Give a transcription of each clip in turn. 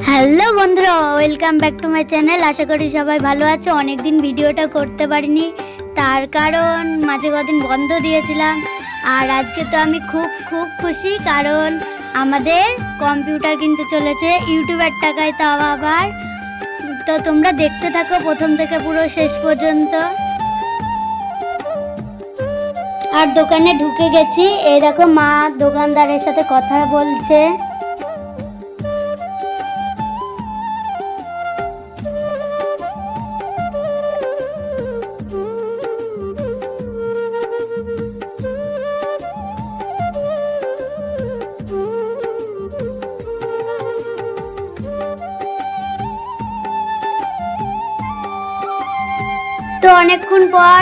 Hello বন্ধুরা, welcome back to my channel. আশা করি সবাই ভালো আছো। অনেকদিন ভিডিওটা করতে পারিনি, তার কারণ মাঝে কদিন বন্ধ দিয়েছিলাম। আর আজকে তো আমি খুব খুশি, কারণ আমাদের কম্পিউটার কিনতে চলেছে ইউটিউবের টাকায়, তাও আবার। তো তোমরা দেখতে থাকো প্রথম থেকে পুরো শেষ পর্যন্ত। আর দোকানে ঢুকে গেছি, এই দেখো মা দোকানদারের সাথে কথা বলছে। তো অনেকক্ষণ পর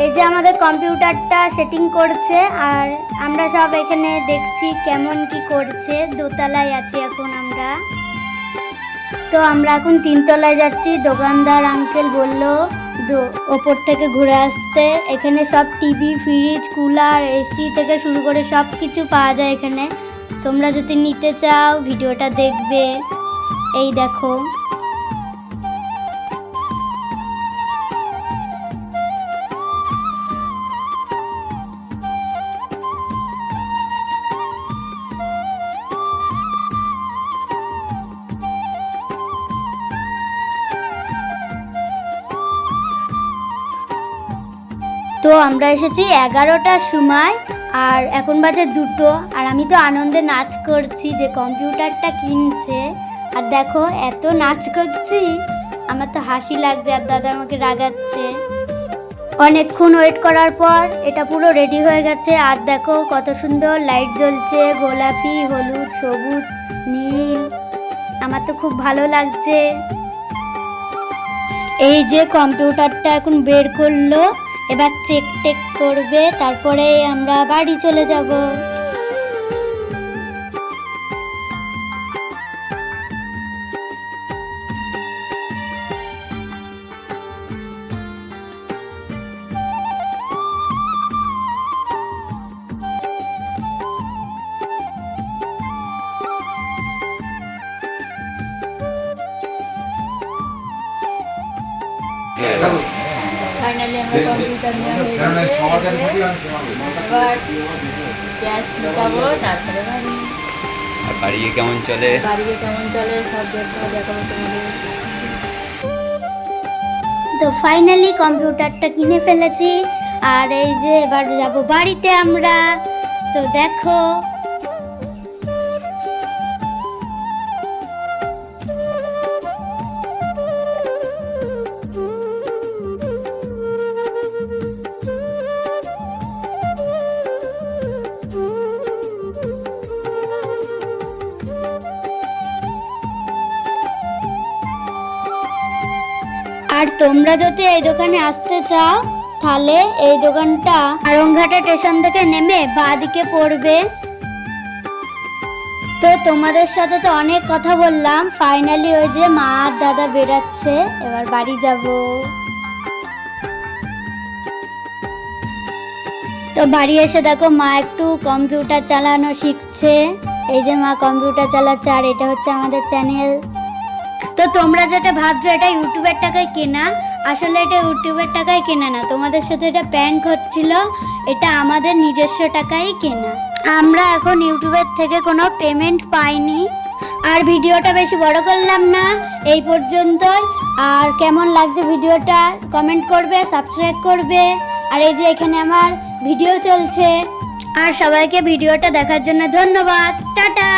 এই যে আমাদের কম্পিউটারটা সেটিং করছে, আর আমরা সব এখানে দেখছি কেমন কি করছে। দোতলায় আছি এখন আমরা। তো আমরা এখন 3 তলায় যাচ্ছি। দোকানদার আঙ্কেল বলল ওপর থেকে ঘুরে আসতে। এখানে সব টিভি, ফ্রিজ, কুলার, এসি থেকে শুরু করে সব কিছু পাওয়া যায় এখানে। তোমরা যদি নিতে চাও ভিডিওটা দেখবে। এই দেখো, তো আমরা এসেছি 11টার সময়, আর এখন বাজে 2টো। আর আমি তো আনন্দে নাচ করছি যে কম্পিউটারটা কিনছে। আর দেখো এত নাচ করছি, আমার তো হাসি লাগছে, আর দাদা আমাকে রাগাচ্ছে। অনেকক্ষণ ওয়েট করার পর এটা পুরো রেডি হয়ে গেছে। আর দেখো কত সুন্দর লাইট জ্বলছে, গোলাপি, হলুদ, সবুজ, নীল। আমার তো খুব ভালো লাগছে। এই যে কম্পিউটারটা এখন বের করলো, এবার চেক টেক করবে, তারপরে আমরা বাড়ি চলে যাব। ফাইনালি আমরা কম্পিউটার নিয়ে হয়ে গেছে। এবার গ্যাস মেটাবো, তারপরে বাড়ি। আর বাড়িয়ে কেমন চলে সব দেখাবো তোমাদের। তো ফাইনালি কম্পিউটারটা কিনে ফেলেছি, আর এই যে এবার যাব বাড়িতে আমরা। তো দেখো, আর তোমরা যদি এই দোকানে আসতে চাও তাহলে এই দোকানটা আরংঘাটা স্টেশন থেকে নেমে বাঁ দিকে পড়বে। তো তোমাদের সাথে তো অনেক কথা বললাম, ফাইনালি ওই যে মা আর দাদা বেরাচ্ছে, এবার বাড়ি যাব। তো বাড়ি এসে দেখো মা একটু কম্পিউটার চালানো শিখছে। এই যে মা কম্পিউটার চালাচ্ছে, আর এটা হচ্ছে আমাদের চ্যানেল। তো তোমরা যেটা ভাবছো এটা ইউটিউবের টাকায় কেনা, আসলে এটা ইউটিউবের টাকায় কেনা না, তোমাদের সাথে এটা প্র্যাঙ্ক হচ্ছিল। এটা আমাদের নিজস্ব টাকায় কেনা। আমরা এখন ইউটিউবের থেকে কোনো পেমেন্ট পাইনি। আর ভিডিওটা বেশি বড় করলাম না, এই পর্যন্তই। আর কেমন লাগছে ভিডিওটা কমেন্ট করবে, সাবস্ক্রাইব করবে। আর এই যে এখানে আমার ভিডিও চলছে। আর সবাইকে ভিডিওটা দেখার জন্য ধন্যবাদ। টাটা।